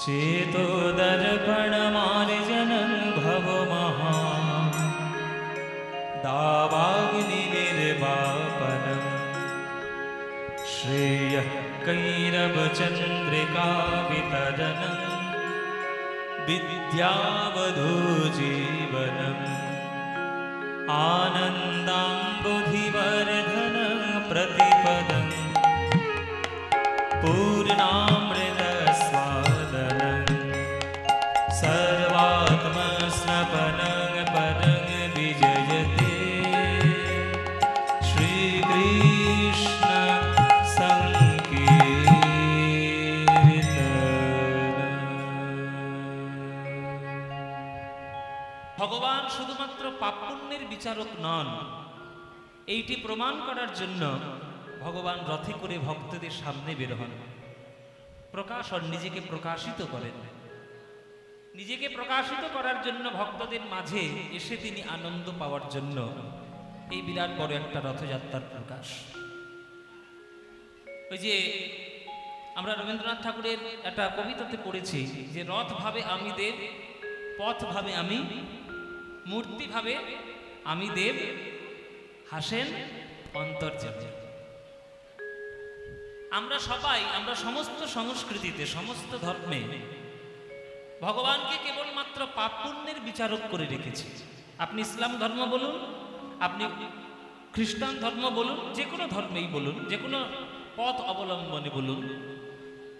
चेतो दर्पणमार्जनं भवमहा दावाग्निर्वापनं श्रेयः कैरवचन्द्रिका वितरणं विद्यावधूजीवनम् आनन्दाम्बुधिवर्धनं प्रतिपदं पूर्णामृतस्वादनं सर्वात्मस्नपनं परं विजयते श्रीकृष्ण ভগবান শুধুমাত্র পাপ পুণ্যের বিচারক নন, এইটি প্রমাণ করার জন্য ভগবান রথে করে ভক্তদের সামনে বের হন, প্রকাশন নিজেকে প্রকাশিত করেন। নিজেকে প্রকাশিত করার জন্য ভক্তদের মাঝে এসে তিনি আনন্দ পাওয়ার জন্য এই বিরাট বড় একটা রথযাত্রার প্রকাশ। ওই যে আমরা রবীন্দ্রনাথ ঠাকুরের একটা কবিতাতে পড়েছি যে রথ ভাবে আমি দেব, পথ ভাবে আমি, মূর্তি ভাবে আমি দেব, হাসেন অন্তর্যামী। আমরা সবাই, আমরা সমস্ত সংস্কৃতিতে, সমস্ত ধর্মে ভগবানকে কেবলমাত্র পাপ পুণ্যের বিচারক করে রেখেছি। আপনি ইসলাম ধর্ম বলুন, আপনি খ্রিস্টান ধর্ম বলুন, যে কোনো ধর্মেই বলুন, যে কোনো পথ অবলম্বনে বলুন,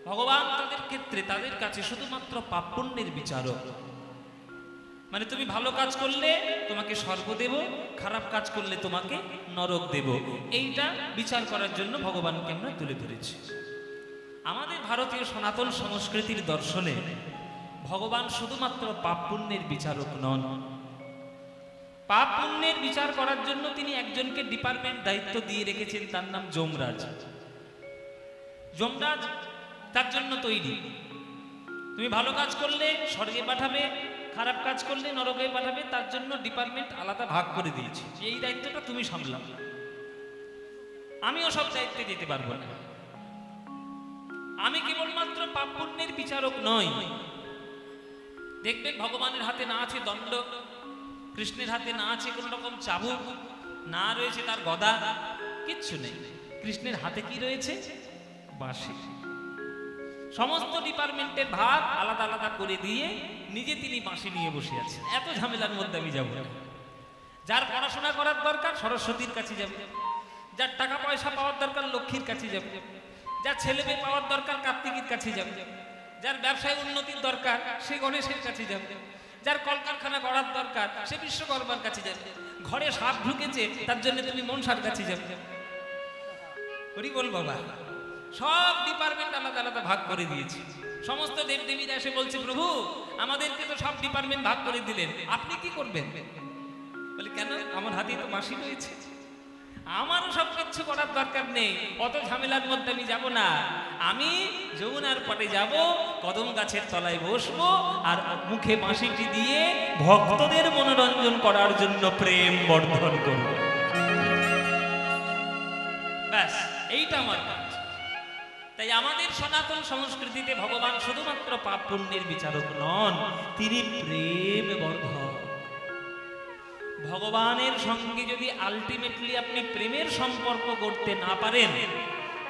ভগবান তাদের ক্ষেত্রে, তাদের কাছে শুধুমাত্র পাপ পুণ্যের বিচারক। মানে তুমি ভালো কাজ করলে তোমাকে স্বর্গ দেব, খারাপ কাজ করলে তোমাকে নরক দেব, এইটা বিচার করার জন্য ভগবানকে আমরা তুলে ধরেছি। আমাদের ভারতীয় সনাতন সংস্কৃতির দর্শনে ভগবান শুধুমাত্র পাপ পুণ্যের বিচারক নন। পাপ পুণ্যের বিচার করার জন্য তিনি একজনকে ডিপার্টমেন্ট দায়িত্ব দিয়ে রেখেছেন, তার নাম যমরাজ। যমরাজ তার জন্য তৈরি। তুমি ভালো কাজ করলে স্বর্গে পাঠাবে, খারাপ কাজ করলে নরকে পাঠাবে, তার জন্য ডিপার্টমেন্ট আলাদা ভাগ করে দিয়েছি, এই দায়িত্বটা তুমি সামলাও, আমিও সব দায়িত্বে দিতে পারবো না। আমি কেবলমাত্র পাপ পুণ্যের বিচারক নই। দেখবেন ভগবানের হাতে না আছে দণ্ড, কৃষ্ণের হাতে না আছে কোন রকম চাবুক, না রয়েছে তার গদা, কিচ্ছু নেই। কৃষ্ণের হাতে কি রয়েছে? বাঁশি। সমস্ত ডিপার্টমেন্টের ভাগ আলাদা আলাদা করে দিয়ে নিজে তিনি বাঁশি নিয়ে বসে আছেন। এত ঝামেলার মধ্যে আমি যাব না। যার পড়াশোনা করার দরকার সরস্বতীর কাছে যাবে, যার টাকা পয়সা পাওয়ার দরকার লক্ষ্মীর কাছে যাবে, যার ছেলে মেয়ে পাওয়ার দরকার কার্তিকের কাছে যাবে, যার ব্যবসায় উন্নতির দরকার সে গণেশের কাছে যাবে, যার কলকারখানা গড়ার দরকার সে বিশ্বকর্মার কাছে যাবে, ঘরে সাপ ঢুকেছে তার জন্য তুমি মনসার কাছে যাবে। হরি বল বাবা। সব ডিপার্টমেন্ট আলাদা আলাদা ভাগ করে দিয়েছি। সমস্ত দেবদেবীরা এসে বলছে, প্রভু আমাদেরকে তো সব ডিপার্টমেন্ট ভাগ করে দিলেন, আপনি কি করবেন? বলে কেন? আমার হাতেই তো বাঁশি রয়েছে, আমারও সব কিছু করার দরকার নেই, অত ঝামেলার মধ্যে আমি যাব না। আমি যমুনার পটে যাব, কদম গাছের তলায় বসবো, আর মুখে বাঁশিটি দিয়ে ভক্তদের মনোরঞ্জন করার জন্য প্রেম বর্ধন করব। ব্যাস, এইটা আমার কাজ। তাই আমাদের সনাতন সংস্কৃতিতে ভগবান শুধুমাত্র পাপ পুণ্যের বিচারক নন, তিনি প্রেম বর্ধক। ভগবানের সঙ্গে যদি আলটিমেটলি আপনি প্রেমের সম্পর্ক গড়তে না পারেন,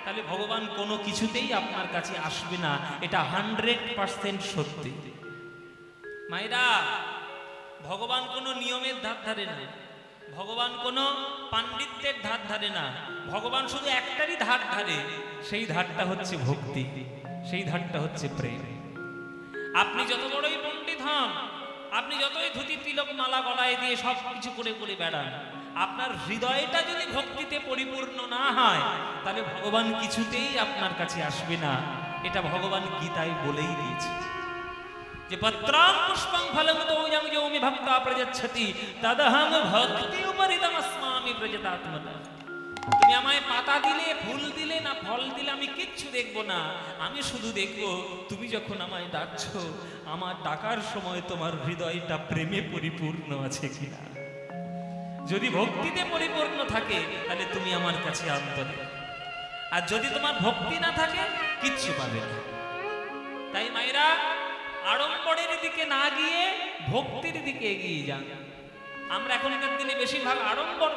তাহলে ভগবান কোনো কিছুতেই আপনার কাছে আসবে না। এটা 100% সত্যি। মায়েরা, ভগবান কোনো নিয়মের ধার ধারে না, ভগবান কোনো পাণ্ডিত্যের ধার ধারে না, ভগবান শুধু একটারই ধার ধারে, সেই ধারটা হচ্ছে ভক্তি, সেই ধারটা হচ্ছে প্রেম। আপনি যত বড়ই পণ্ডিত হন, আপনি যতই ধুতি তিলক মালা গলায় দিয়ে সব কিছু করে করে বেড়ান, আপনার হৃদয়টা যদি ভক্তিতে পরিপূর্ণ না হয়, তাহলে ভগবান কিছুতেই আপনার কাছে আসবে না। এটা ভগবান গীতায় বলেই দিয়েছে যে পত্রাং পুষ্পং ফলং তোয়ং যো মে ভক্তা প্রযচ্ছতি তদহং ভক্তি উপরিতমস্মামি প্রযতাত্মনা। তুমি আমায় পাতা দিলে, ফুল দিলে না ফল দিলে আমি কিচ্ছু দেখবো না, আমি শুধু দেখবো তুমি যখন আমায় ডাকছো, আমার ডাকার সময় তোমার হৃদয়টা প্রেমে পরিপূর্ণ আছে কিনা। যদি ভক্তিতে পরিপূর্ণ থাকে তাহলে তুমি আমার কাছে অন্তরে, আর যদি তোমার ভক্তি না থাকে কিচ্ছু পাবে না। তাই মায়েরা, আড়ম্বরের দিকে না গিয়ে ভক্তির দিকে এগিয়ে যান। আমরা এখনকার দিনে বেশিরভাগ আড়ম্বর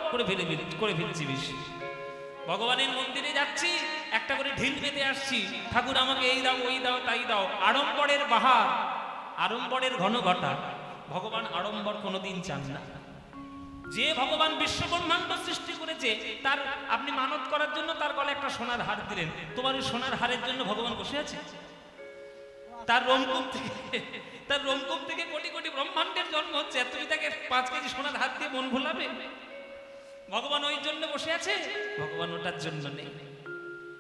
করে ফেলছি বেশি। ভগবানের মন্দিরে যাচ্ছি, একটা করে ঢিল পেতে আসছি, ঠাকুর আমাকে এই দাও ওই দাও তাই দাও, আড়ম্বরের বাহার, আড়ম্বরের ঘন ঘটা। ভগবান আড়ম্বর কোনোদিন চান না। যে ভগবান বিশ্ব ব্রহ্মাণ্ড সৃষ্টি করেছে, তার আপনি মানত করার জন্য তার গলায় একটা সোনার হার দিলেন, তোমার ওই সোনার হারের জন্য ভগবান বসে আছে? তার রোমকূপ থেকে কোটি কোটি ব্রহ্মাণ্ডের জন্ম হচ্ছে, তুমি তাকে 5 কেজি সোনার হাত দিয়ে মন ভোলাবে? ভগবান ওই জন্য বসে আছে? ভগবান ওটার জন্য নেই।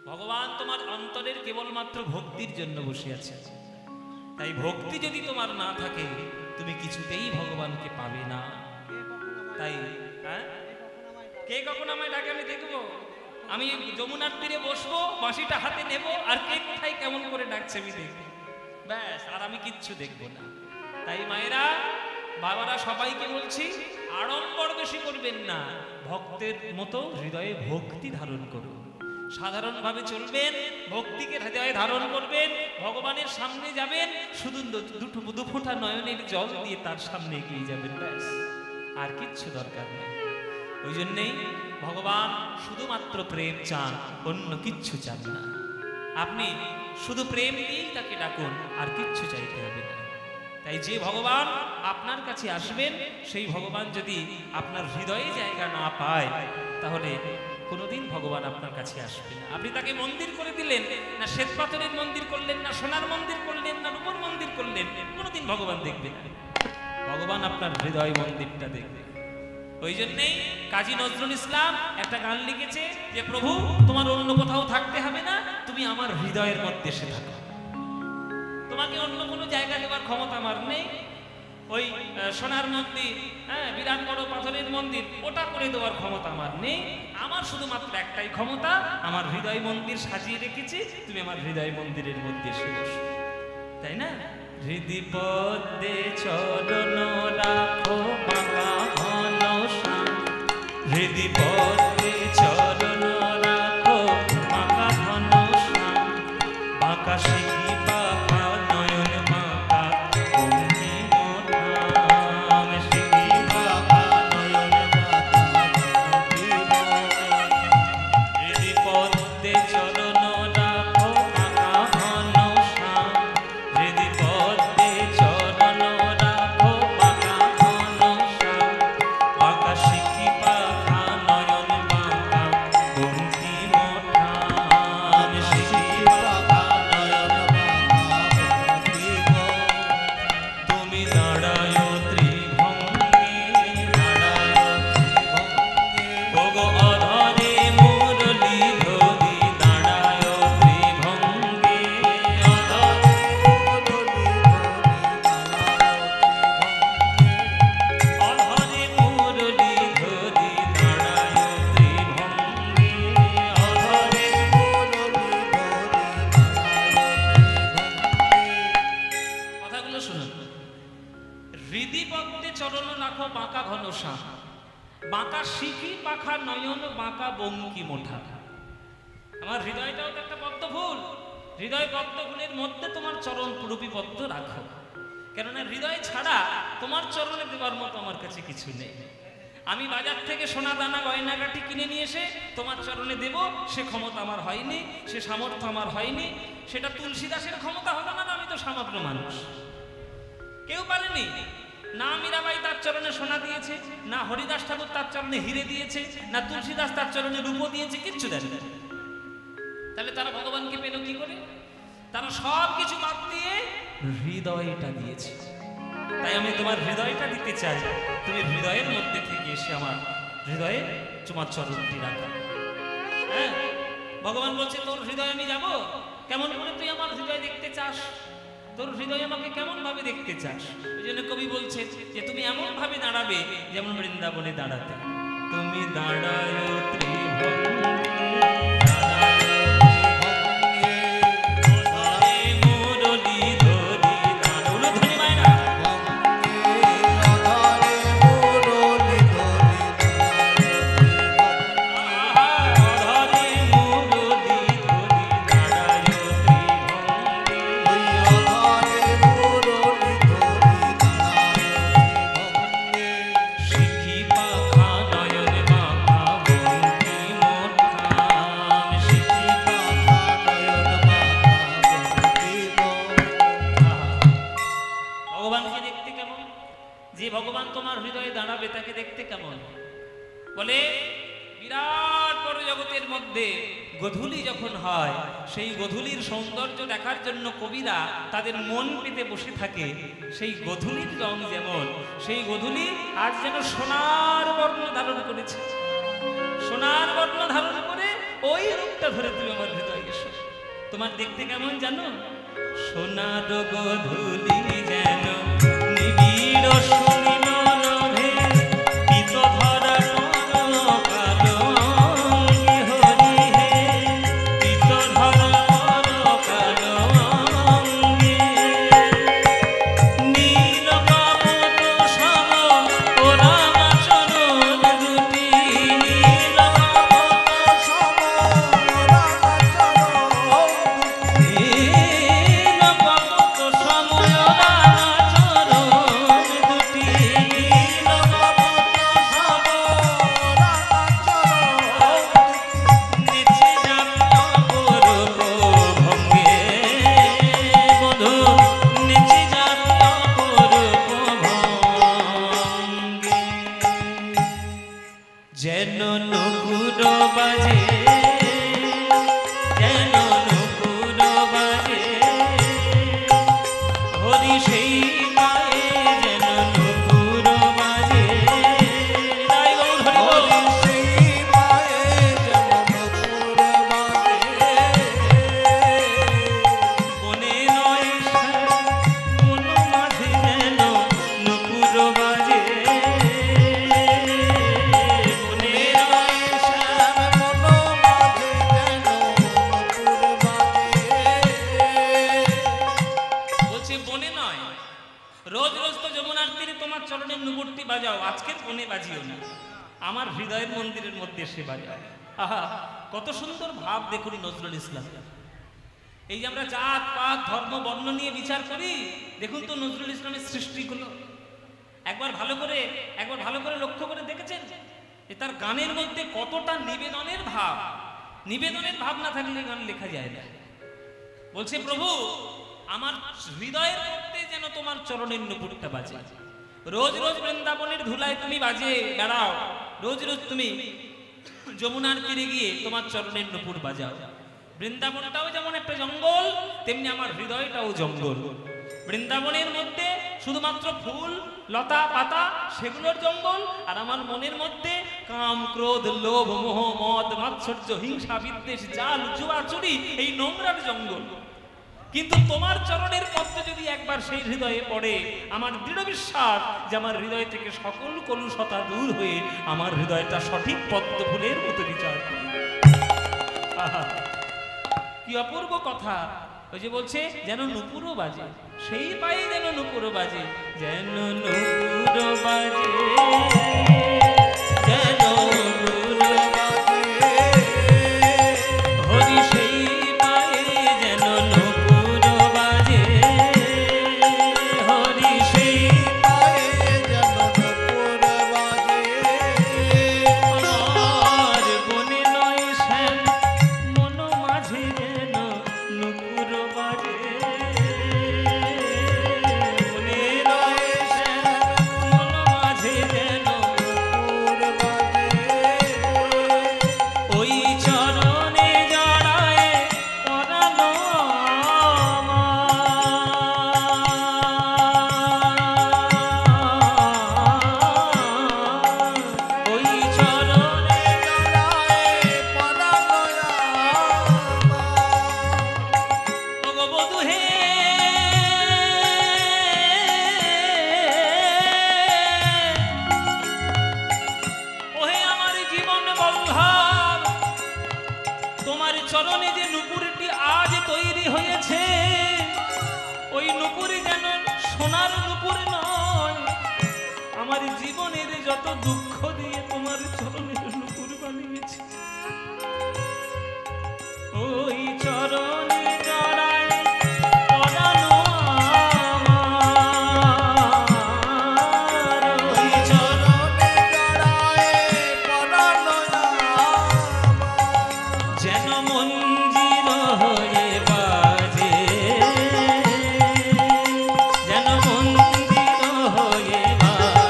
ভগবান তোমার অন্তরের কেবলমাত্র ভক্তির জন্য বসে আছে। তাই ভক্তি যদি তোমার না থাকে, তুমি কিছুতেই ভগবানকে পাবে না। তাই কে কখন আমায় ডাকে আমি দেখবো, আমি যমুনার তীরে বসবো, বাঁশিটা হাতে নেব, আর কে কোথায় কেমন করে ডাকছে আমি দেখবো, ব্যাস, আর আমি কিচ্ছু দেখবো না। তাই মায়েরা, বাবারা, সবাইকে বলছি, আড়ম্বর বেশি করবেন না, ভক্তের মতো হৃদয়ে ভক্তি ধারণ করুন। সাধারণভাবে চলবেন, ভক্তিকে হৃদয়ে ধারণ করবেন, ভগবানের সামনে যাবেন, শুধু দু ফোঁটা নয়নের জল দিয়ে তার সামনে এগিয়ে যাবেন, ব্যাস, আর কিচ্ছু দরকার নেই। ওই জন্যেই ভগবান শুধুমাত্র প্রেম চান, অন্য কিচ্ছু চান না। আপনি শুধু প্রেম দিয়েই তাকে ডাকুন, আর কিচ্ছু চাইতে হবে না। তাই যে ভগবান আপনার কাছে আসবেন, সেই ভগবান যদি আপনার হৃদয়ে জায়গা না পায়, তাহলে কোনোদিন ভগবান আপনার কাছে আসবে না। আপনি তাকে মন্দির করে দিলেন, না শ্বেত পাথরের মন্দির করলেন, না সোনার মন্দির করলেন, না রূপোর মন্দির করলেন, কোনোদিন ভগবান দেখবে না। ভগবান আপনার হৃদয় মন্দিরটা দেখবে। ওই জন্যেই কাজী নজরুল ইসলাম একটা গান লিখেছে যে, প্রভু তোমার অন্য কোথাও থাকতে হবে না, তুমি আমার হৃদয়ের মধ্যে এসে থাকো। তোমাকে অন্য কোনো জায়গা দেওয়ার ক্ষমতা আমার নেই। ওই সোনার মন্দির, বিরাট বড় পাথরের মন্দির, ওটা করে দেওয়ার ক্ষমতা আমার নেই। আমার শুধুমাত্র একটাই ক্ষমতা, আমার হৃদয় মন্দির সাজিয়ে রেখেছি, তুমি আমার হৃদয় মন্দিরের মধ্যে এসে বসো, তাই না? হৃদি পদ্মে চরণ রাখো বাঁকা ঘন শ্যাম, হৃদি পদ্মে চরণ রাখো বাঁকা ঘন শ্যাম, বাঁকা শিখি বাঁকা নয়ন বাঁকা অঙ্গি মোটাম, শিখি বাঁকা নয়ন বাঁকা অঙ্গি মোটাম, হৃদি পদ্মে চরণ রাখো বাঁকা ঘন শ্যাম, হৃদি পদ্মে চরণ রাখো বাঁকা ঘন শ্যাম, বাঁকা শিখি বাঁকা নয়ন বাঁকা অঙ্গি মোটাম, শিখি বাঁকা নয়ন বাঁকা অঙ্গি মোটাম। তুমি দাঁড়ায় ত্রিভঙ্গে, দাঁড়ায় ত্রিভঙ্গে, ওগো অধরে মুরলী ধরি, দাঁড়ায় ত্রিভঙ্গে, অধরে মুরলী ধরি, অধরে মুরলী ধরি, দাঁড়ায় ত্রিভঙ্গে, অধরে মুরলী ধরি, কথাগুলো শুনুন। হৃদি পদ্মে চরণ রাখো বাঁকা ঘন শ্যাম, বাঁকা শিখি পাখা নয়ন বাঁকা বঙ্কি মোঠা। আমার হৃদয়টাও তো একটা পদ্ম ফুল, হৃদয় পদ্ম ফুলের মধ্যে তোমার চরণ রূপী পদ্ম রাখো, কেননা হৃদয় ছাড়া তোমার চরণে দেওয়ার মতো আমার কাছে কিছু নেই। আমি বাজার থেকে সোনা দানা গয়নাগাটি কিনে নিয়ে এসে তোমার চরণে দেব, সে ক্ষমতা আমার হয়নি, সে সামর্থ্য আমার হয়নি। সেটা তুলসী দাসের ক্ষমতা হলো না, আমি তো সামান্য মানুষ, কেউ পারেনি। না মীরাবাই তার চরণে সোনা দিয়েছে, না হরিদাস ঠাকুর তার চরণে হিরে দিয়েছে, না তুলসীদাস তার চরণে রূপো দিয়েছে, কিচ্ছু দেন না। তাহলে তারা ভগবানকে পেল কি করে? তারা সব কিছু বাদ দিয়ে হৃদয়টা দিয়েছে। তাই আমি তোমার হৃদয়টা দিতে চাই, তুমি হৃদয়ের মধ্যে থেকে এসে আমার হৃদয়ে তোমার চরণটি রাখো। হ্যাঁ, ভগবান বলছে তোর হৃদয়ে আমি যাব, কেমন করে তুই আমার হৃদয় দেখতে চাস? তোর হৃদয় আমাকে কেমন ভাবে দেখতে চাস? ওই জন্য কবি বলছে যে তুমি এমন ভাবে দাঁড়াবে যেমন বৃন্দাবনে দাঁড়াতে। তুমি দাঁড়ায় ত্রিভঙ্গে, যে ভগবান তোমার হৃদয়ে দাঁড়াবে তাকে দেখতে কেমন? বলে বিরাট বড় জগতের মধ্যে গোধূলি যখন হয়, সেই গোধূলির সৌন্দর্য দেখার জন্য কবিরা তাদের মন পেতে বসে থাকে। সেই গোধূলির রং যেমন, সেই গোধূলি আজ যেন সোনার বর্ণ ধারণ করেছে। সোনার বর্ণ ধারণ করে ওই রূপটা ধরে তুমি আমার হৃদয়ে এসো। তোমার দেখতে কেমন জানো? সোনার গোধূলি যেন নিবিড় সুনীল নভে পিত ধরা আমার হৃদয়ের মন্দিরের মধ্যে এসে বাজায়। আহা, কত সুন্দর ভাব দেখুন নজরুল ইসলাম। এই যে আমরা জাত পাত ধর্ম বর্ণ নিয়ে বিচার করি, দেখুন তো নজরুল ইসলামের সৃষ্টিগুলো একবার ভালো করে লক্ষ্য করে দেখেছেন যে তার গানের মধ্যে কতটা নিবেদনের ভাব। নিবেদনের ভাব না থাকলে গান লেখা যায় না। বলছে প্রভু আমার হৃদয়ের মধ্যে যেন তোমার চরণের নুপুরটা বাজে। রোজ রোজ বৃন্দাবনের ধুলায় তুমি বাজে বেড়াও, রোজ রোজ তুমি যমুনার তীরে গিয়ে তোমার চরণের নুপুর বাজাও। বৃন্দাবনটাও যেমন একটা জঙ্গল, তেমনি আমার হৃদয়টাও জঙ্গল। বৃন্দাবনের মধ্যে শুধুমাত্র ফুল লতা পাতা সেগুলোর জঙ্গল, আর আমার মনের মধ্যে কাম ক্রোধ লোভ মোহ মদ মাৎসর্য হিংসা বিদ্বেষ জাল জুয়া চুরি এই নোংরার জঙ্গল। কিন্তু তোমার চরণের পদ্ম যদি একবার সেই হৃদয়ে পড়ে, আমার দৃঢ় বিশ্বাস যে আমার হৃদয় থেকে সকল কলুষতা দূর হয়ে আমার হৃদয়টা সঠিক পদ্ম ফুলের মতো বিচার করবে। কি অপূর্ব কথা! ওই যে বলছে যেন নুপুরও বাজে, সেই পায়ে যেন নুপুরও বাজে, যেন নুপুরও বাজে, যেন নুপুরও বাজে, হরি সেই পায়ে যেন নুপুরও বাজে, হরি সেই পায়ে যেন নুপুরও বাজে, আমার বনে নয় শ্যাম মন মাঝে যেন নুপুর বাজে, বনে নয় শ্যাম মন মাঝে যেন নুপুর বাজে, ওই চরণে জড়ায় পরানো ওই চরণে জড়ায় পরানো ভগবধূ হে, ওহে আমার জীবন বল্লভ, তোমার চরণে যে নুপুরটি আজ তৈরি হয়েছে, ওই নুপুরে যেন সোনার নুপুর নয়, আমার জীবনের যত দুঃখ দিয়ে তোমার চরণের নুপুর বানিয়েছে, ওই চরণে জড়ায় পরানো আমার, ওই চরণে জড়ায় পরানো আমার, যেন মঞ্জির হয়ে বাজে, যেন মঞ্জির হয়ে বাজে,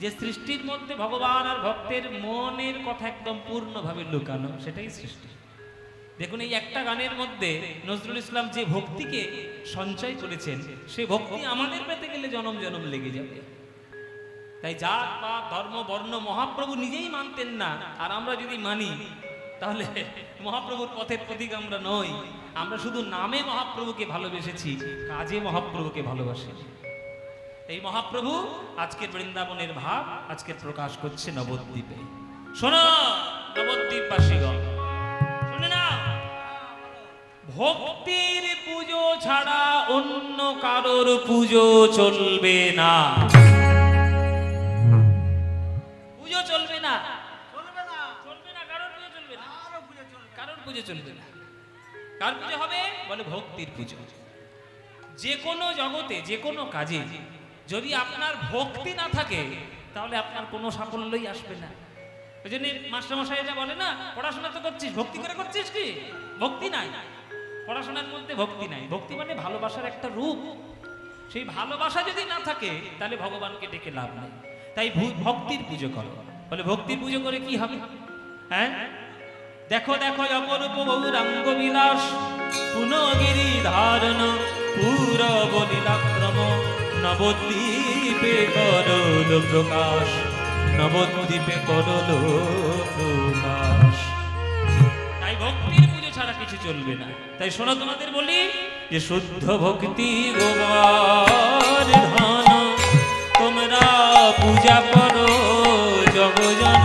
যে সৃষ্টির মধ্যে ভগবান আর ভক্তের মনের কথা একদম পূর্ণভাবে লুকানো, সেটাই সৃষ্টি। দেখুন এই একটা গানের মধ্যে নজরুল ইসলাম যে ভক্তিকে সঞ্চয় করেছেন, সেই ভক্তি আমাদের পেতে গেলে জনম জনম লেগে যাবে। তাই জাত পাত ধর্ম বর্ণ মহাপ্রভু নিজেই মানতেন না, আর আমরা যদি মানি তাহলে মহাপ্রভুর পথের প্রতীক আমরা নই। আমরা শুধু নামে মহাপ্রভুকে ভালোবেসেছি, কাজে মহাপ্রভুকে ভালোবাসি। এই মহাপ্রভু আজকের বৃন্দাবনের ভাব আজকে প্রকাশ করছে নবদ্বীপে। শোনো নবদ্বীপবাসীগণ, শুনে না, ভক্তির পুজো ছাড়া অন্য কারোর পুজো চলবে না। পুজো চলবে না, চলবে না, চলবে না, কারোর পুজো চলবে না, কারোর পুজো চলবে না। কার পুজো হবে? বলে ভক্তির পুজো। যে কোনো জগতে যে কোনো কাজে যদি আপনার ভক্তি না থাকে তাহলে আপনার কোনো সাফল্যই আসবে না। ওই জন্য মাস্টারমশাইরা বলে না, পড়াশোনা তো করছিস, ভক্তি করে করছিস কি? ভক্তি নাই, পড়াশোনার মধ্যে ভক্তি নাই। ভক্তি মানে ভালোবাসার একটা রূপ। সেই ভালোবাসা যদি না থাকে তাহলে ভগবানকে ডেকে লাভ নেই। তাই ভক্তির পুজো করো। বলে ভক্তির পুজো করে কি হবে? হ্যাঁ, দেখো দেখো অপরূপ গৌরাঙ্গ বিলাস, পুনগিরি ধারণ পূরব লীলাক্রম, নবদ্বীপে করল প্রকাশ, নবদ্বীপে করল প্রকাশ। তাই ভক্তির পুজো ছাড়া কিছু চলবে না। তাই শোনো, তোমাদের বলি যে শুদ্ধ ভক্তি গোবর ধন, তোমরা পূজা করো জগজন।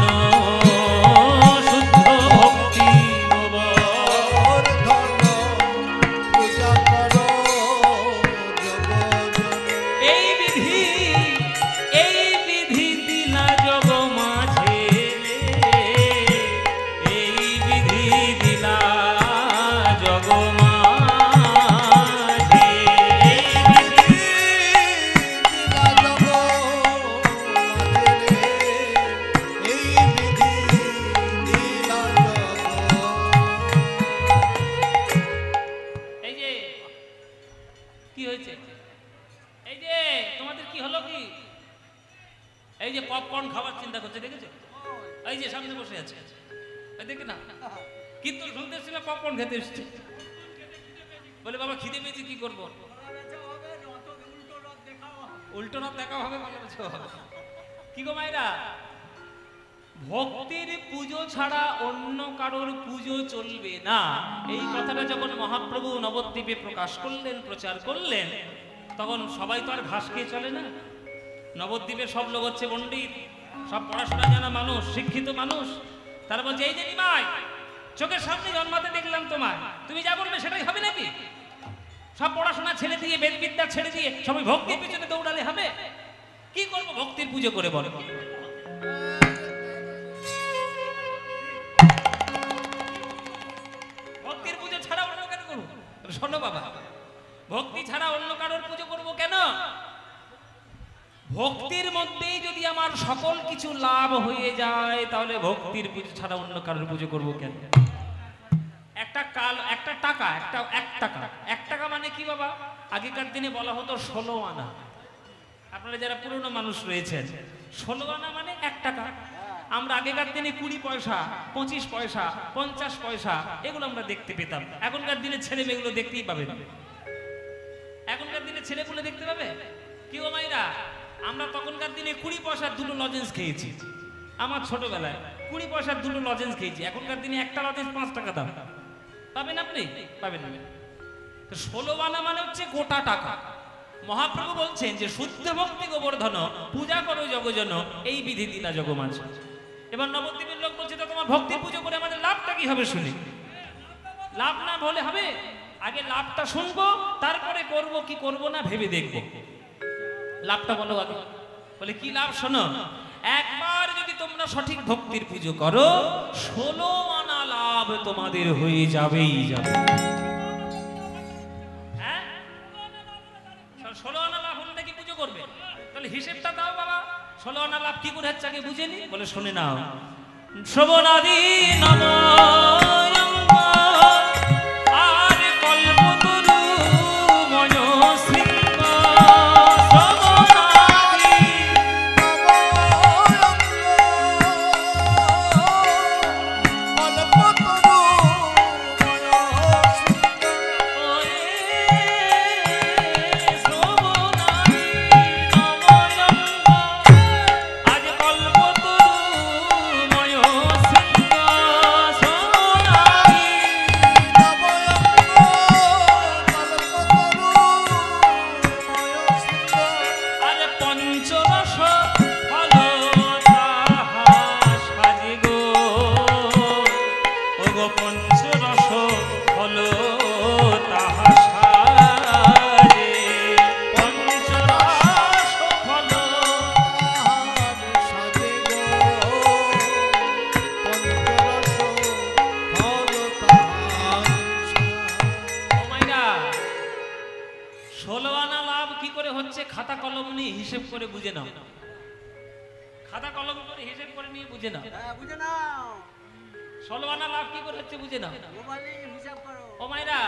বলে বাবা খিদে পেয়েছে, কি করবো? উল্টো রথ দেখা হবে, কি গো মায়েরা? ভক্তির পুজো ছাড়া অন্য কারোর পুজো চলবে না। এই কথাটা যখন মহাপ্রভু নবদ্বীপে প্রকাশ করলেন, প্রচার করলেন, তখন সবাই তো আর ঘাস খেয়ে চলে না। নবদ্বীপের সব লোক হচ্ছে পণ্ডিত, সব পড়াশোনা জানা মানুষ, শিক্ষিত মানুষ। তারা বলছে, এই যে নিমাই, চোখের সামনে জন্মাতে দেখলাম তোমার, তুমি যা বলবে সেটাই হবে নাকি? সব পড়াশোনা ছেড়ে দিয়ে, বেদবিদ্যা ছেড়ে দিয়ে সবাই ভক্তির পিছনে দৌড়ালে হবে? কি করবো ভক্তির পুজো করে? বলে ভক্তির পুজো ছাড়া অন্য কেন করবো? শোনো বাবা, ভক্তি ছাড়া অন্য কারোর পুজো করবো কেন? ভক্তির মধ্যেই যদি আমার সকল কিছু লাভ হয়ে যায়, তাহলে ভক্তির পুজো ছাড়া অন্য কারোর পুজো করবো কেন? এক টাকা মানে কি বাবা? আগেকার দিনে বলা হতো 16 আনা। আপনারা যারা পুরনো মানুষ রয়েছেন, 16 আনা মানে 1 টাকা। আমরা আগেকার দিনে 20 পয়সা, 25 পয়সা, 50 পয়সা এগুলো আমরা দেখতে পেতাম। এখনকার দিনে ছেলে মেয়েগুলো দেখতেই পাবে না। এখনকার দিনে ছেলেগুলো দেখতে পাবে কি গো মাইরা? আমরা তখনকার দিনে 20 পয়সার 2টো লজেন্স খেয়েছি। আমার ছোটবেলায় 20 পয়সার 2টো লজেন্স খেয়েছি। এখনকার দিনে একটা লজেন্স 5 টাকা দাম। পাবেন আপনি? পাবেন না। 16 আনা মানে হচ্ছে গোটা টাকা। মহাপ্রভু বলছেন যে শুদ্ধ ভক্তি গোবর্ধন, পূজা করো জগজন, এই বিধি দিলা জগমাঝ। এবার নবদ্বীপের লোক বলছে, তো তোমার ভক্তির পুজো করে আমাদের লাভটা কি হবে? শুনি, লাভ না হলে হবে? আগে লাভটা শুনবো, তারপরে করব কি করব না ভেবে দেখবো। লাভটা বলো আগে। বলে কি লাভ? শোনো, একবার যদি তোমরা সঠিক ভক্তির পুজো করো, 16 আনা লাভ তোমাদের হয়ে যাবেই যাবে। হ্যাঁ, 16 আনা লাভ হলে নাকি পুজো করবে? তাহলে হিসেবটা দাও বাবা, 16 আনা লাভ কি করে হচ্ছে আগে বুঝে নি। বলে শুনে নাও, শ্রবণাদি নম বুঝে নাও, খাতা কলম করে হিসেব করে নিয়ে বুঝে নাও। বুঝে নাও 16 আনা লাভ কি করে হচ্ছে বুঝে নাও। হিসাব করো। ও মায়েরা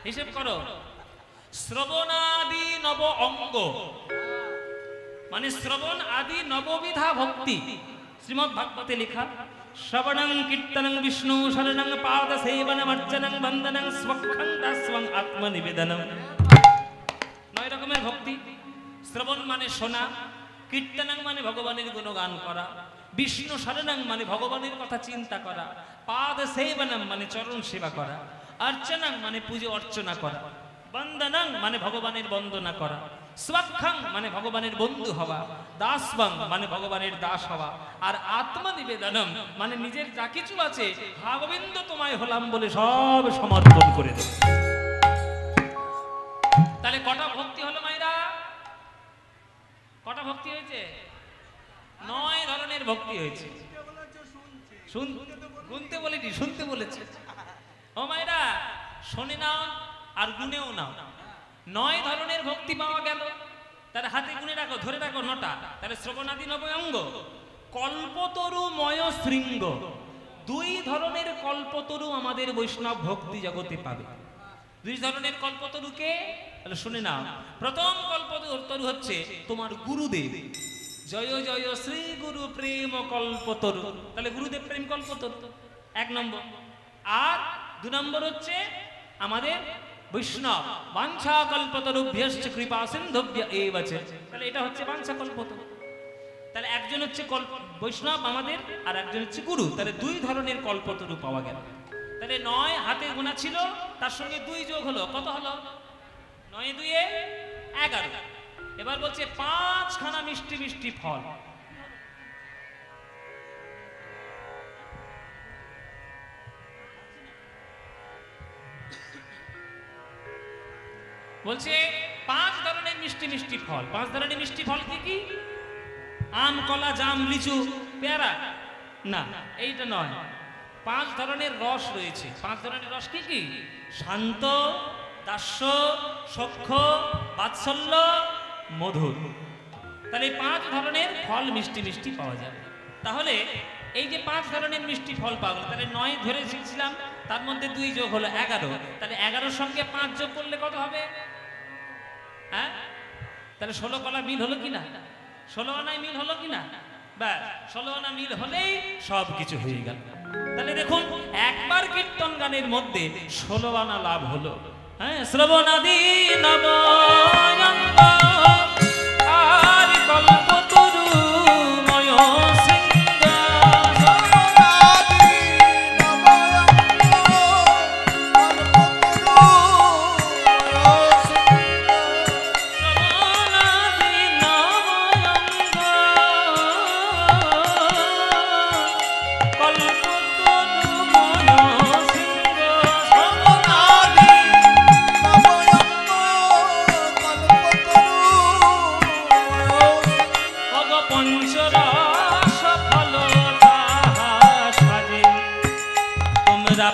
হিসেব করো। শ্রবণাদি নব অঙ্গ মানে শ্রবণ আদি নববিধা ভক্তি। শ্রীমদ্ ভাগবতে লেখা শ্রবণং কীর্তনং বিষ্ণু শরণং পাদ সেবনম অর্চনং বন্দনং স্বক্ষং দাস্বং আত্মনিবেদনম। 9 রকমের ভক্তি। শ্রবণ মানে শোনা, কীর্তনং মানে ভগবানের গুণগান করা, বিষ্ণু শরণং মানে ভগবানের কথা চিন্তা করা, পাদ সেবনম মানে চরণ সেবা করা, অর্চনং মানে পুজো অর্চনা করা, বন্দনং মানে ভগবানের বন্দনা করা, স্বক্ষং মানে ভগবানের বন্ধু হওয়া, দাসবং মানে ভগবানের দাস হওয়া, আর আত্মনিবেদনম মানে নিজের যা কিছু আছে ভাগবিন্দ তোমায় হলাম বলে সব সমর্পণ করে দেব। তাহলে কটা ভক্তি হলো মায়েরা? কটা ভক্তি হয়েছে? 9 ধরনের ভক্তি হয়েছে। গুনতে বলিনি, শুনতে বলেছে। ও মায়েরা শোনে নাও আর গুনেও নাও। 9 ধরনের ভক্তি পাওয়া গেল। তার হাতে গুনে রাখো, ধরে রাখো 9টা। তাহলে শ্রবণাদি নব অঙ্গ। কল্পতরুময় শৃঙ্গ, 2 ধরনের কল্পতরু আমাদের বৈষ্ণব ভক্তি জগতে পাবে। 2 ধরনের কল্পতরুকে তাহলে শুনে নাও। প্রথম কল্পতরু হচ্ছে তোমার গুরুদেব। জয় জয় শ্রী গুরু প্রেম কল্পতরু। তাহলে গুরুদেব প্রেম কল্পতরু 1 নম্বর। আর 2 নম্বর হচ্ছে আমাদের বৈষ্ণব বাঞ্ছা কল্পতরুভ্যশ্চ কৃপা সিন্ধুভ্য এব চ। তাহলে এটা হচ্ছে বাঞ্ছা কল্পতরু। তাহলে একজন হচ্ছে বৈষ্ণব আমাদের, আর একজন হচ্ছে গুরু। তাহলে 2 ধরনের কল্পতরু পাওয়া গেল। তাহলে 9 হাতে গোনা ছিল, তার সঙ্গে 2 যোগ হলো, কত হলো? 9 2 11। এবার বলছে 5 খানা মিষ্টি মিষ্টি ফল। বলছে 5 ধরনের মিষ্টি মিষ্টি ফল। 5 ধরনের মিষ্টি ফল কি কি? আম, কলা, জাম, লিচু, পেয়ারা না, এইটা নয়। 5 ধরনের রস রয়েছে। 5 ধরনের রস কি কি? শান্ত, দাস্য, সখ্য, বাৎসল্য, মধুর। তাহলে 5 ধরনের ফল মিষ্টি মিষ্টি পাওয়া যাবে। তাহলে এই যে 5 ধরনের মিষ্টি ফল পাবো, তাহলে 9 ধরে শিখছিলাম, তার মধ্যে 2 যোগ হলো 11। তাহলে 11 সঙ্গে 5 যোগ করলে কত হবে? হ্যাঁ, তাহলে 16 কলা মিল হলো কিনা? 16 আনায় মিল হলো কিনা? ব্যাস 16 আনা মিল হলেই সব কিছু হয়ে গেল। তাহলে দেখুন একবার কীর্তন গানের মধ্যে 16 আনা লাভ হলো। হ্যাঁ, শ্রবণাদি নব অঙ্গ আর কল্পতরুময় শৃঙ্গ। শ্রবণাদি নব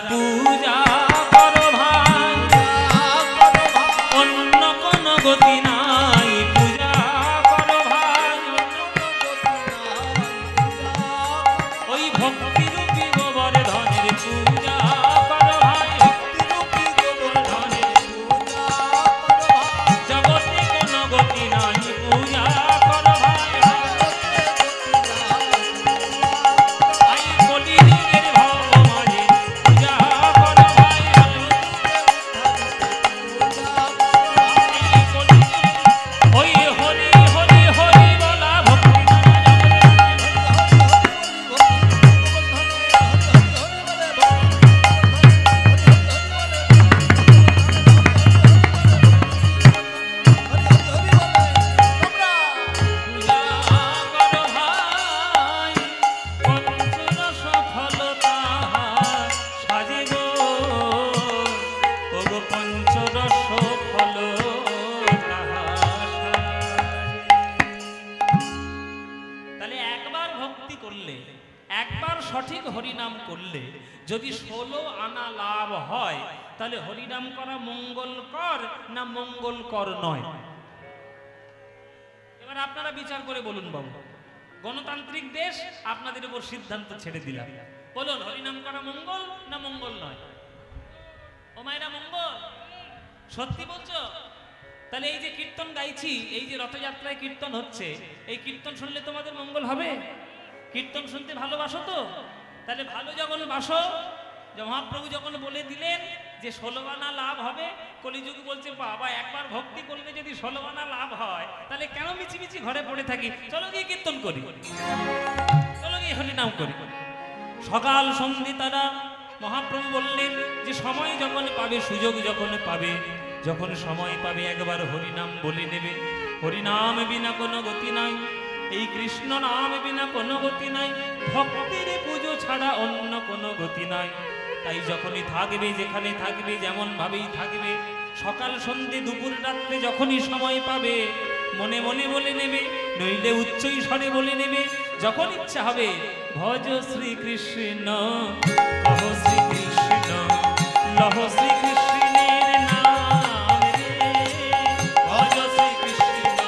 পূজা করো ভাই, অন্য কোন গতি নাই। পূজা করো ভাই, ওই ভক্তি রূপী গোবর ধনের পূজা করো ভাই। জগতে কোন গতি নাই, পূজা করো ভাই। সঠিক হরিনাম করলে যদি 16 আনা লাভ হয়, তাহলে হরিনাম করা মঙ্গলকর না মঙ্গলকর নয়? এবার আপনারা বিচার করে বলুন বাবু, গণতান্ত্রিক দেশ, আপনাদের উপর সিদ্ধান্ত ছেড়ে দিলাম, বলুন হরিনাম করা মঙ্গল না মঙ্গল নয়? ও মায়েরা মঙ্গল, সত্যি বলছো? তাহলে এই যে কীর্তন গাইছি, এই যে রথযাত্রায় কীর্তন হচ্ছে, এই কীর্তন শুনলে তোমাদের মঙ্গল হবে? কীর্তন শুনতে ভালোবাসো তো? তাহলে ভালো যখন বাসো, যে মহাপ্রভু যখন বলে দিলেন যে 16 আনা লাভ হবে, কলিযুগ বলছে বাবা একবার ভক্তি করলে যদি 16 আনা লাভ হয়, তাহলে কেন মিছিমিছি ঘরে পড়ে থাকি? চলো গিয়ে কীর্তন করি, চলো গিয়ে হরিনাম করি। সকাল সন্ধি তারা মহাপ্রভু বললেন যে সময় যখন পাবে, সুযোগ যখন পাবে, যখন সময় পাবে একবার হরিনাম বলে নেবে। হরিনাম বিনা কোনো গতি নাই, এই কৃষ্ণ নাম বিনা কোনো গতি নাই, ভক্তের পুজো ছাড়া অন্য কোনো গতি নাই। তাই যখনই থাকবে, যেখানে থাকবে, যেমন ভাবেই থাকবে, সকাল সন্ধে দুপুর রাত্রে যখনই সময় পাবে, মনে মনে বলে নেবে, নইলে উচ্চই স্বরে বলে নেবে, যখন ইচ্ছা হবে, ভজ শ্রীকৃষ্ণ, কহ শ্রীকৃষ্ণ, লহ শ্রীকৃষ্ণের নাম রে, ভজ শ্রীকৃষ্ণ,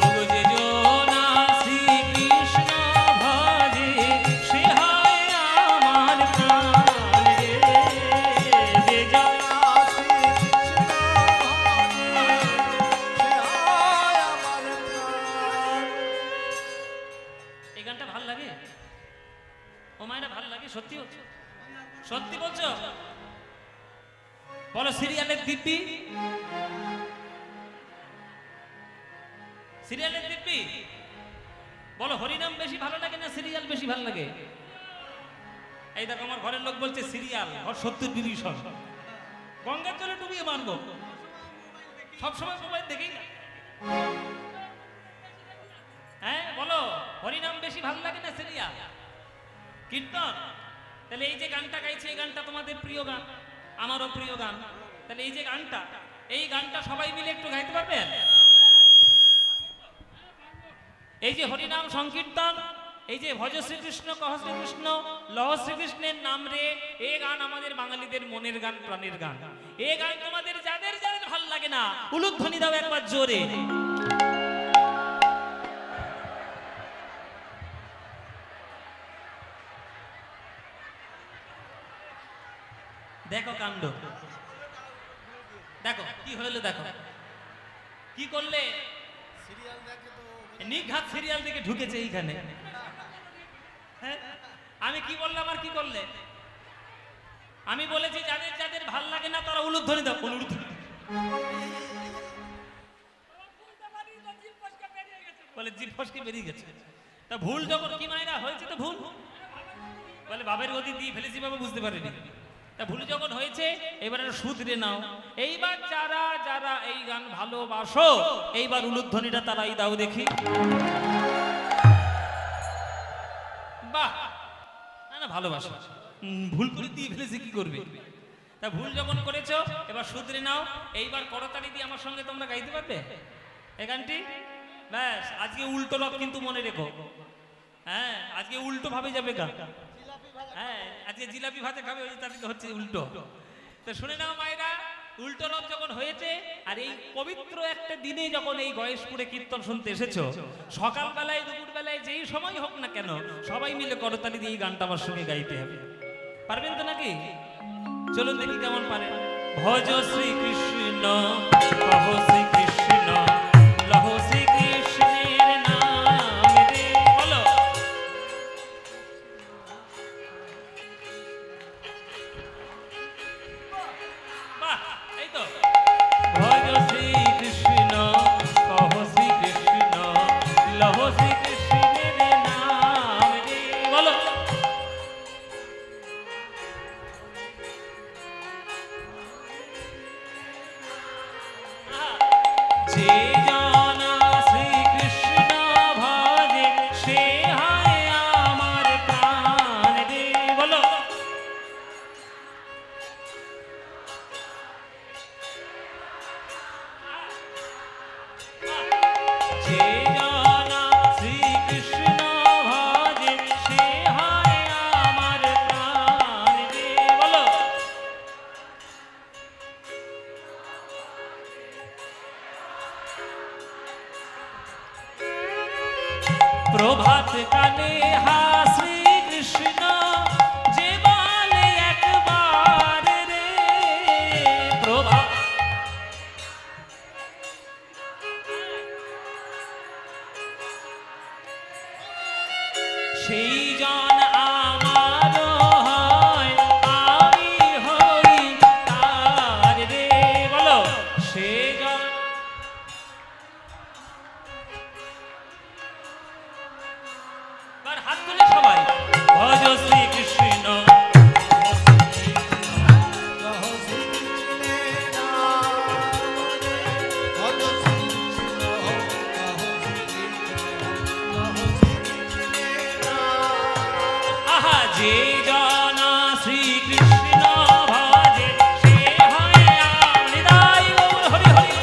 ওগো যে জনা শ্রীকৃষ্ণ ভজে, সে হয় আমার প্রাণ রে, যে জনা এই গানটা ভাল লাগে? ও মায়েরা ভাল লাগে? সত্যি বলছো? সত্যি বলছো? বলো সিরিয়ালের দিব্যি, সিরিয়ালের দিব্যি বলো, হরিনাম বেশি ভালো লাগে না সিরিয়াল বেশি ভালো লাগে? এই দেখো আমার ঘরের লোক বলছে সিরিয়াল, ঘর 70 ডিভিশন, গঙ্গার জলে ডুবিয়ে মারবো, সবসময় মোবাইল দেখি না। হ্যাঁ বলো, হরিনাম বেশি ভালো লাগে না সিরিয়াল, কীর্তন? তাহলে এই যে গানটা গাইছে, এই গানটা তোমাদের প্রিয় গান, আমারও প্রিয় গান। তাহলে এই যে গানটা, এই গানটা সবাই মিলে একটু গাইতে পারবেন? এই যে হরিনাম সংকীর্তন, এই যে ভজ শ্রীকৃষ্ণ, কহ শ্রীকৃষ্ণ, লহ শ্রীকৃষ্ণের নাম রে, এই গান আমাদের বাঙালিদের মনের গান, প্রাণের গান। এই গান তোমাদের যাদের যাদের ভাল লাগে না, উলুধ্বনি দাও একবার জোরে। দেখো কাণ্ড, দেখো কি হলো, দেখো কি করলে, নিঘাত সিরিয়াল থেকে ঢুকেছে এইখানে। হ্যাঁ আমি কি বললাম আর কি করলে? আমি বলেছি যাদের যাদের ভাল লাগে না তারা উলুধ্বনি দাও, উলুধ্বনি বলে জিভ ফসকে বেরিয়ে গেছে। তা ভুল যখন কি মায়েরা হয়েছে, তো ভুল বলে বাবের গতি দিয়ে ফেলেছি, বাবা বুঝতে পারিনি। তা ভুল যখন হয়েছে এবার শুধরে নাও। এইবার যারা যারা এই গান ভালোবাসো, এইবার উলুধ্বনিটা তারাই দাও দেখি। বাহ, না না ভালোবাসো, ভুল করে দিয়ে ফেলেছি কি করবে? তা ভুল যখন করেছো এবার শুধরে নাও। এইবার করতালি দিয়ে আমার সঙ্গে তোমরা গাইতে পারবে এই গানটি? ব্যাস, আজকে উল্টো রব কিন্তু মনে রেখো। হ্যাঁ আজকে উল্টো ভাবে যাবে গান। হ্যাঁ আজকে জিলাপি ভাতে খাবে, ওই তাতে হচ্ছে উল্টো। তো শুনে নাও মায়েরা, উল্টো রথ যখন হয়েছে, আর এই পবিত্র একটা দিনে যখন এই গয়েশপুরে কীর্তন শুনতে এসেছো, সকালবেলায় দুপুরবেলায় যেই সময় হোক না কেন, সবাই মিলে করতালি দিয়ে এই গানটা আমার সঙ্গে গাইতে হবে। পারবেন তো নাকি? চলুন দেখি কেমন পারে। ভজ শ্রীকৃষ্ণ, কহ শ্রীকৃষ্ণ, লহ শ্রীকৃষ্ণের নাম রে, বলো বাহ, এই তো ভজ শ্রীকৃষ্ণ, কহ শ্রীকৃষ্ণ, লহ শ্রীকৃষ্ণের নাম রে, বলো প্রভাত কালে হা শ্রীকৃষ্ণ যে বলে একবার রে প্রভাত সেই জন আমার হয় আমি হই তার রে বলো সে জন হাত তুলে সবাই ভজ শ্রীকৃষ্ণ আহা যে জন শ্রীকৃষ্ণ ভজে সে হয় হৃদয় হরি হরি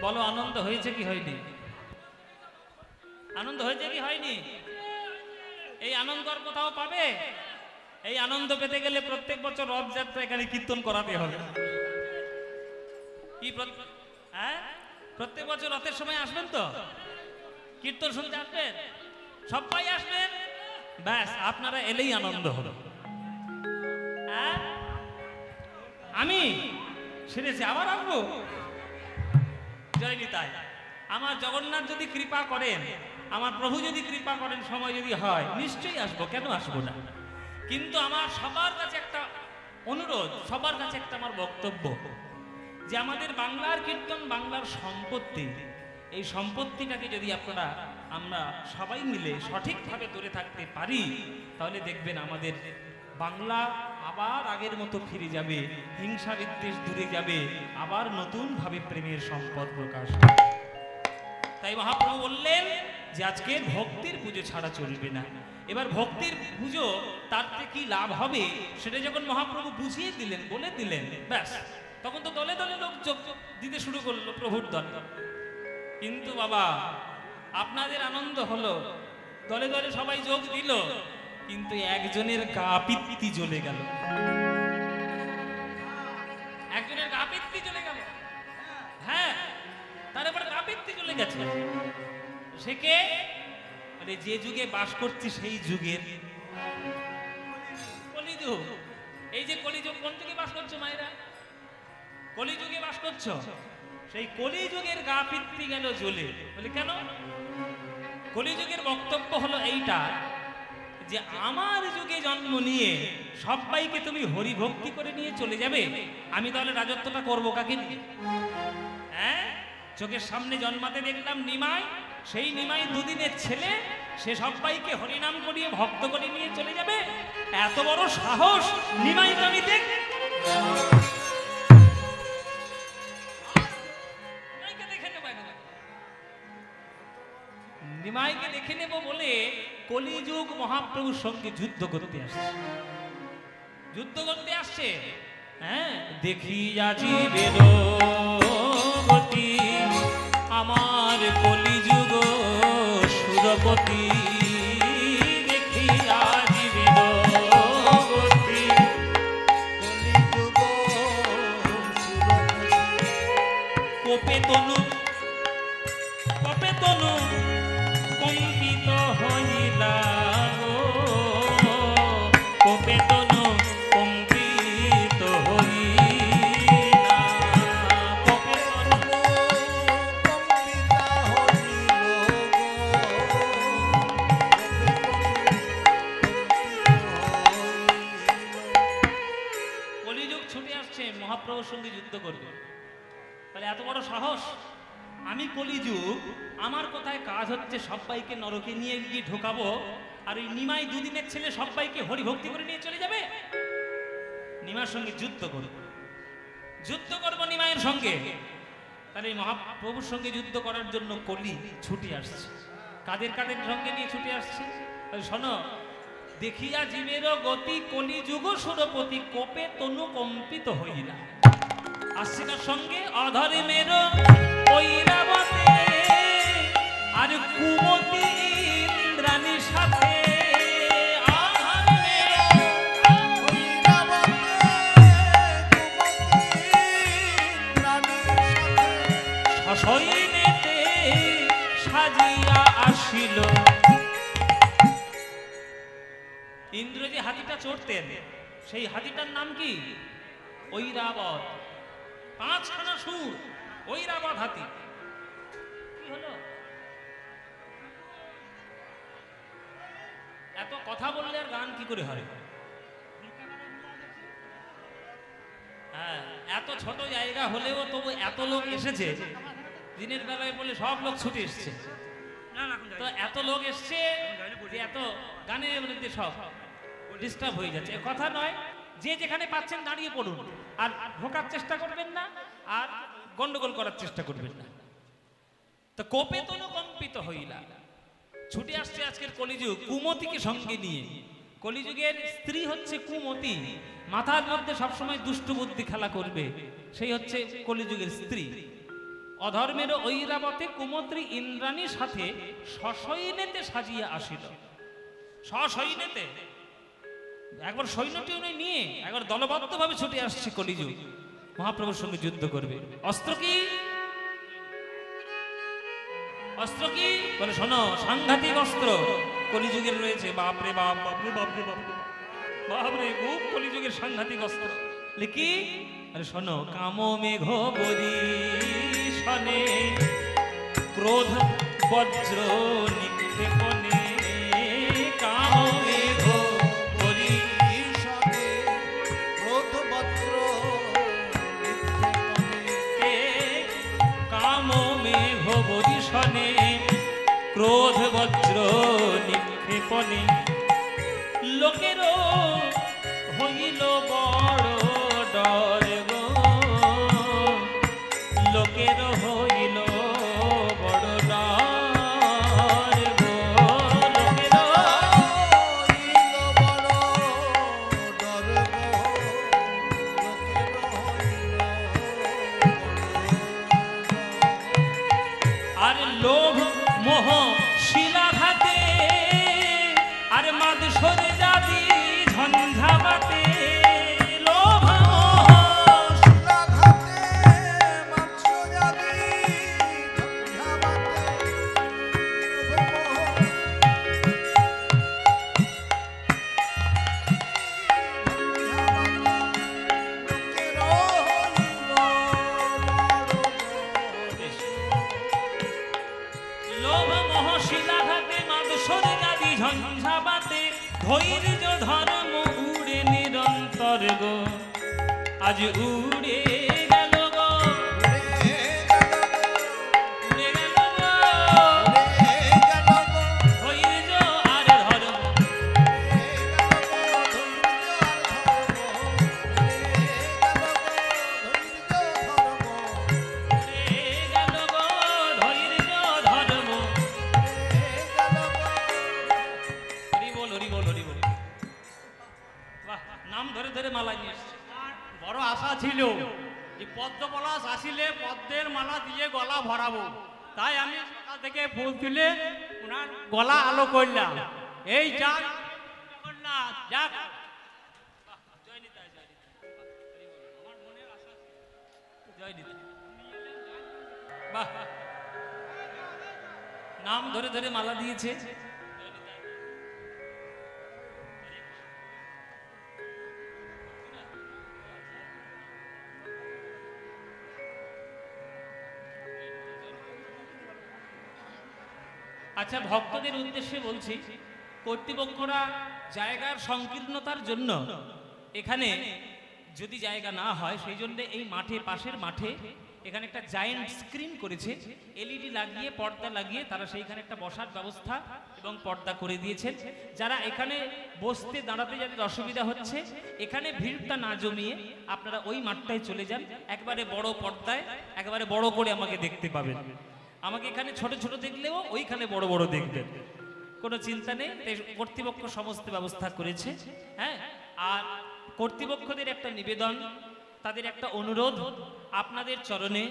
বলো আনন্দ হয়েছে কি হয়নি আনন্দ হয়েছে কি হয়নি এই আনন্দ আর কোথাও পাবে এই আনন্দ পেতে গেলে প্রত্যেক বছর রথযাত্রা এখানে কীর্তন করাতে হবে কি হ্যাঁ প্রত্যেক বছর রথের সময় আসবেন তো কীর্তন শুনতে আসবেন সবাই আসবেন ব্যাস আপনারা এলেই আনন্দ হলো হ্যাঁ আমি সেরেছি আবার আসবো জয় নিতাই আমার জগন্নাথ যদি কৃপা করেন আমার প্রভু যদি কৃপা করেন সময় যদি হয় নিশ্চয়ই আসবো কেন আসবো না কিন্তু আমার সবার কাছে একটা অনুরোধ সবার কাছে একটা আমার বক্তব্য যে আমাদের বাংলার কীর্তন বাংলার সম্পত্তি এই সম্পত্তিটাকে যদি আমরা সবাই মিলে সঠিকভাবে ধরে থাকতে পারি তাহলে দেখবেন আমাদের বাংলা আবার আগের মতো ফিরে যাবে হিংসা বিদ্বেষ দূরে যাবে আবার নতুন ভাবে প্রেমের সম্পদ প্রকাশ তাই মহাপ্রভু বললেন যে আজকে ভক্তির পুজো ছাড়া চলবে না এবার ভক্তির পুজো তাতে কি লাভ হবে সেটা যখন মহাপ্রভু বুঝিয়ে দিলেন বলে দিলেন ব্যাস তখন তো দলে দলে লোক যোগ দিতে শুরু করলো প্রভুর দল কিন্তু বাবা আপনাদের আনন্দ হলো দলে দলে সবাই যোগ দিল কিন্তু একজনের গা পিত্তি জ্বলে গেল একজনের গা পিত্তি জ্বলে গেল হ্যাঁ তার এবার গা পিত্তি জ্বলে গেছে সে কে মানে যে যুগে বাস করছি সেই যুগের কলিযুগ এই যে কলিযুগ কোন যুগে বাস করছো মায়েরা কলিযুগে বাস করছো সেই কলিযুগের গা পিত্তি গেল জ্বলে বলে কেন কলিযুগের বক্তব্য হলো এইটা যে আমার যুগে জন্ম নিয়ে সবাইকে তুমি হরি ভক্তি করে নিয়ে চলে যাবে আমি তাহলে রাজত্বটা করবো কাকে নিয়ে হ্যাঁ চোখের সামনে জন্মাতে দেখলাম নিমাই সেই নিমাই দুদিনের ছেলে সে সবাইকে হরিনাম করিয়ে ভক্ত করে নিয়ে চলে যাবে এত বড় সাহস নিমাই আমি দেখ নিমাইকে দেখে নেব বলে কলিযুগ মহাপ্রভুর সঙ্গে যুদ্ধ করতে আসছে হ্যাঁ দেখি আজি বেরোগতি আমার কলিযুগ সুরপতি দেখি আজি বেরোগতি কোপে তনু কম্পিত হইলা কোপে তনু কম্পিত হইলা কোপে তনু কম্পিত কলিযুগ ছুটে আসছে মহাপ্রভুর সঙ্গে যুদ্ধ করবে তাহলে এত বড় সাহস আমি কলিযুগ, আমার কোথায় কাজ হচ্ছে সবাইকে নরকে নিয়ে গিয়ে ঢোকাবো, আর ওই নিমাই দুদিনের ছেলে সবাইকে হরিভক্তি করে নিয়ে চলে যাবে। নিমার সঙ্গে যুদ্ধ করবো, যুদ্ধ করবো নিমাইয়ের সঙ্গে। তাহলে এই মহাপ্রভুর সঙ্গে যুদ্ধ করার জন্য কলি ছুটে আসছে। কাদের কাদের সঙ্গে নিয়ে ছুটে আসছে? তাহলে শোনো, দেখিয়া জীবের গতি কলিযুগ সুরপতি কোপে তনু কম্পিত হইলা। আসছে তার সঙ্গে অধর্মের ঐরাবতে আর কুমতি ইন্দ্রাণীর সাথে। সৈনেতে সাজিয়া আসিল। ইন্দ্র যে হাতিটা চড়তেন, সেই হাতিটার নাম কি? ঐরাবত। 5খানা সুর, ঐরাবত হাতি। কি হলো? এত কথা বললে আর গান কি করে হয়? হ্যাঁ, এত ছোট জায়গা হলেও তবু এত লোক এসেছে। দিনের বেলায় বলে সব লোক ছুটে এসছে, তো এত লোক এসছে যে এত গানের মধ্যে সব ডিস্টার্ব হয়ে যাচ্ছে। কথা নয়, যে যেখানে পাচ্ছেন দাঁড়িয়ে পড়ুন, আর ঢোকার চেষ্টা করবেন না, আর গন্ডগোল করার চেষ্টা করবেন না। তো কোপে তনু কম্পিত হইলা, ছুটে আসছে আজকের কলিযুগ কুমতিকে সঙ্গে নিয়ে। কলিযুগের স্ত্রী হচ্ছে কুমতি, মাথার মধ্যে সবসময় দুষ্ট বুদ্ধি খেলা করবে, সেই হচ্ছে কলিযুগের স্ত্রী। অধর্মের ঐরাবতে কুমত্রী ইন্দ্রাণীর সাথে সসৈন্যতে সাজিয়া আসিল। সসৈন্যতে, একবার সৈন্যটি নিয়ে একবার দলবদ্ধভাবে ছুটে আসছে কলিযুগ মহাপ্রভুর সঙ্গে যুদ্ধ করবে। অস্ত্র কি? অস্ত্র কি বলে শোনো, সাংঘাতিক অস্ত্র কলিযুগের রয়েছে। বাপরে বাপ, বাপরে বাপরে বাপরে বাপরে, খুব কলিযুগের সাংঘাতিক অস্ত্র। লিখি, আরে শোনো, কাম মেঘ বরিশনে ক্রোধ বজ্র নিক্ষেপণে। কাম মেঘ বরিশনে ক্রোধ বজ্র নিক্ষেপণে। কাম মেঘ বরিশনে ক্রোধ বজ্র নিক্ষেপণে। লোকেরও হইল বড় ডর গো, লোকের হইল বড় ডর গো, লোকের হইল বড় ডর গো, লোকের হইল আর লোভ মোহ শিলাঘাতে আর মাদ সরে যাবি ঝঞ্ঝাবাতে। লোভ মোহ শিলাঘাতে মাদ সরে যাবি ঝঞ্ঝাবাতে। লোভ মোহ শিলাঘাতে মাদ সরে যাবি ঝঞ্ঝাবাতে। ধৈর্য ধর্ম উড়ে নিরন্তর গো, আজ উড়ে গেল গো, উড়ে গেল গো, ধৈর্য আর ধর্ম, উড়ে গেল গো, ধৈর্য ধর্ম। হরি বল, হরি বল, হরি বল। বাহ, নাম ধরে ধরে মালা নিয়ে এসছে। বড় আশা ছিল যে পদ্মপলাশ আসিলে পদ্মের মালা দিয়ে গলা ভরাবো, তাই আমি সকাল থেকে ফুল তুলে ওনার গলা আলো করলাম। এই যাক জগন্নাথ, যাক। জয় নিতাই, জয় নিতাই। আমার মনের আশা জয় নিতাই। বাহ, নাম ধরে ধরে মালা দিয়েছে। আচ্ছা, ভক্তদের উদ্দেশ্যে বলছি, কর্তৃপক্ষরা জায়গার সংকীর্ণতার জন্য এখানে যদি জায়গা না হয়, সেই জন্য এই মাঠে, পাশের মাঠে এখানে একটা জায়েন্ট স্ক্রিন করেছে, এলইডি লাগিয়ে পর্দা লাগিয়ে তারা সেইখানে একটা বসার ব্যবস্থা এবং পর্দা করে দিয়েছেন। যারা এখানে বসতে দাঁড়াতে যাদের অসুবিধা হচ্ছে, এখানে ভিড়টা না জমিয়ে আপনারা ওই মাঠটায় চলে যান, একবারে বড় পর্দায় একবারে বড় করে আমাকে দেখতে পাবেন। আমাকে এখানে ছোট ছোট দেখলেও ওইখানে বড় বড় দেখবেন, কোনো চিন্তা নেই। কর্তৃপক্ষ সমস্ত ব্যবস্থা করেছে। হ্যাঁ, আর কর্তৃপক্ষদের একটা নিবেদন, তাদের একটা অনুরোধ, আপনাদের চরণে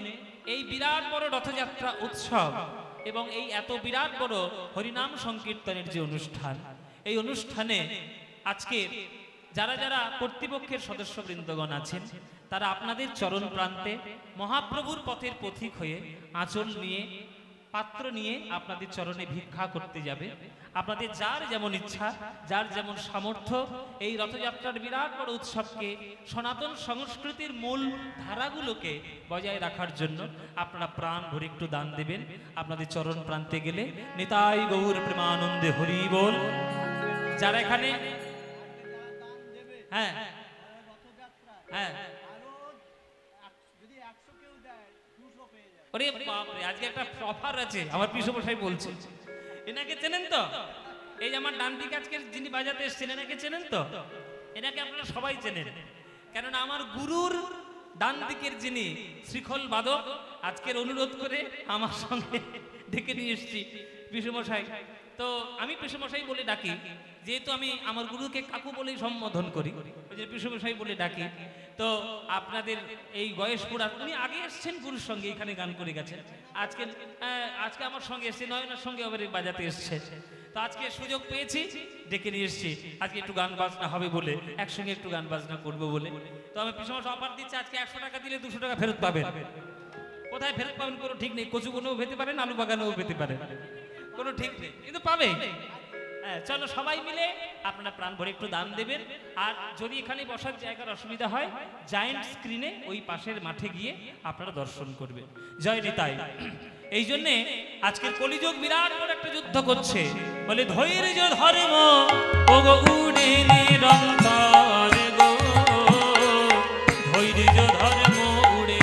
এই বিরাট বড় রথযাত্রা উৎসব এবং এই এত বিরাট বড় হরিনাম সংকীর্তনের যে অনুষ্ঠান, এই অনুষ্ঠানে আজকে যারা যারা কর্তৃপক্ষের সদস্যবৃন্দগণ আছেন, তারা আপনাদের চরণ প্রান্তে মহাপ্রভুর পথের পথিক হয়ে আঁচল নিয়ে পাত্র নিয়ে আপনাদের চরণে ভিক্ষা করতে যাবে। আপনাদের যার যেমন ইচ্ছা, যার যেমন সামর্থ্য, এই রথযাত্রার বিরাট বড় উৎসবকে, সনাতন সংস্কৃতির মূল ধারাগুলোকে বজায় রাখার জন্য আপনারা প্রাণ ভরে একটু দান দেবেন। আপনাদের চরণ প্রান্তে গেলে নিতাই গৌর প্রেমানন্দে হরি বল। যারা এখানে হ্যাঁ হ্যাঁ ওরে বাপরে, আজকে একটা অফার আছে, আমার পিসমশাই বলছে। এনাকে চেনেন তো? এই যে আমার ডান দিকে আজকে যিনি বাজাতে এসেছেন, এনাকে চেনেন তো? এনাকে আপনারা সবাই চেনেন, কেননা আমার গুরুর ডান দিকের যিনি শ্রীখল বাদক, আজকের অনুরোধ করে আমার সঙ্গে ডেকে নিয়ে এসেছি পিসমশাই। তো আমি পিসমশাই বলে ডাকি, যেহেতু আমি আমার গুরুকে কাকু বলেই সম্বোধন করি, ওই যে পিসমশাই বলে ডাকি। তো আপনাদের এই গয়েশপুর, উনি আগে এসছেন গুরুর সঙ্গে, এখানে গান করে গেছেন। আজকে আমার সঙ্গে এসছে, নয়নার সঙ্গে আবার বাজাতে এসছে। তো আজকে সুযোগ পেয়েছি, ডেকে নিয়ে এসছি। আজকে একটু গান বাজনা হবে বলে, একসঙ্গে একটু গান বাজনা করবো বলে। তো আমি পিসমশাই অফার দিচ্ছি, আজকে 100 টাকা দিলে 200 টাকা ফেরত পাবেন। কোথায় ফেরত পাবেন কোনো ঠিক নেই, কচুগুনোও পেতে পারেন, আলু বাগানেও পেতে পারেন, কোনো ঠিক নেই, কিন্তু পাবে। হ্যাঁ, চলো সবাই মিলে আপনারা প্রাণ ভরে একটু দান দেবেন। আর যদি এখানে বসার জায়গার অসুবিধা হয়, জায়েন্ট স্ক্রিনে ওই পাশের মাঠে গিয়ে আপনারা দর্শন করবেন। জয় নিতাই। এই জন্যে আজকের কলিযুগ বিরাট বড় একটা যুদ্ধ করছে, বলে ধৈর্য ধর্ম ওগো উড়ে নিরন্তর গো, ধৈর্য ধর্ম উড়ে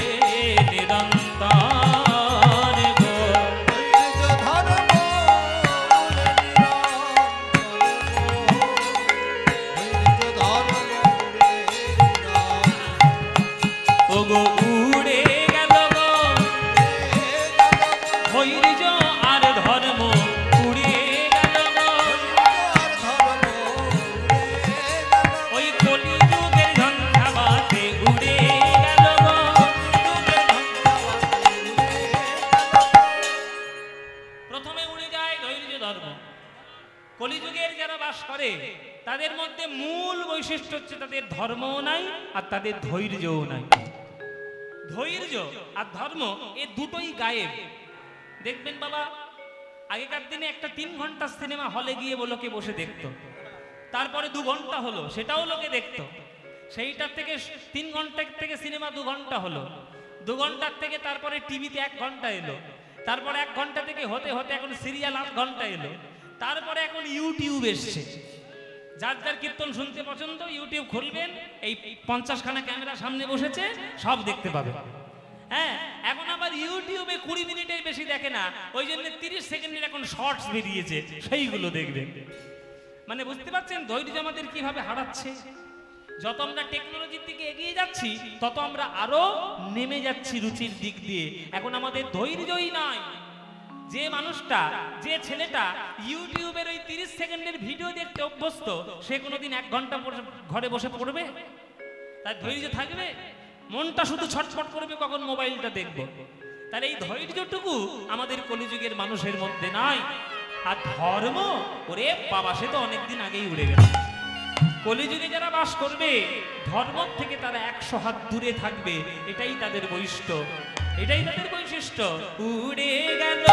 নিরন্তর গো, ওগো উড়ে গেল গো ধৈর্য আর ধর্ম উড়ে গেল গো, ওই কলিযুগের ঝঞ্ঝাবাতে উড়ে গেল গো। প্রথমে উড়ে যায় ধৈর্য ধর্ম। কলিযুগের যারা বাস করে তাদের মধ্যে মূল বৈশিষ্ট্য হচ্ছে তাদের ধর্মও নাই আর তাদের ধৈর্যও নাই। ধৈর্য আর ধর্ম এ দুটোই গায়েব। দেখবেন বাবা, আগেকার দিনে একটা 3 ঘন্টা সিনেমা হলে গিয়ে লোকে বসে দেখতো, তারপরে 2 ঘন্টা হলো, সেটাও লোকে দেখতো। সেইটার থেকে 3 ঘন্টা থেকে সিনেমা 2 ঘন্টা হলো, 2 ঘন্টার থেকে তারপরে টিভিতে 1 ঘন্টা এলো, তারপরে 1 ঘন্টা থেকে হতে হতে এখন সিরিয়াল 8 ঘন্টা এলো, তারপরে এখন ইউটিউব এসছে। যার যার কীর্তন শুনতে পছন্দ, ইউটিউব খুলবেন, এই 50খানা ক্যামেরা সামনে বসেছে, সব দেখতে পাবে। হ্যাঁ, এখন আবার ইউটিউবে 20 মিনিটের বেশি দেখে না, ওই জন্য 30 সেকেন্ডের এখন শর্টস বেরিয়েছে, সেইগুলো দেখবে। মানে বুঝতে পারছেন ধৈর্য আমাদের কিভাবে হারাচ্ছে। যত আমরা টেকনোলজির দিকে এগিয়ে যাচ্ছি, তত আমরা আরো নেমে যাচ্ছি রুচির দিক দিয়ে। এখন আমাদের ধৈর্যই নাই। যে মানুষটা, যে ছেলেটা ইউটিউবের ওই 30 সেকেন্ডের ভিডিও দেখতে অভ্যস্ত, সে কোনোদিন 1 ঘন্টা ঘরে বসে পড়বে? তার ধৈর্য থাকবে? মনটা শুধু ছটফট করবে কখন মোবাইলটা দেখবে। তাহলে এই ধৈর্যটুকু আমাদের কলিযুগের মানুষের মধ্যে নাই। আর ধর্ম, ওরে বাবা, সে তো অনেকদিন আগেই উড়ে গেল। কলিযুগে যারা বাস করবে, ধর্ম থেকে তারা 100 হাত দূরে থাকবে। এটাই তাদের বৈশিষ্ট্য, এটাই তাদের বৈশিষ্ট্য। উড়ে গেল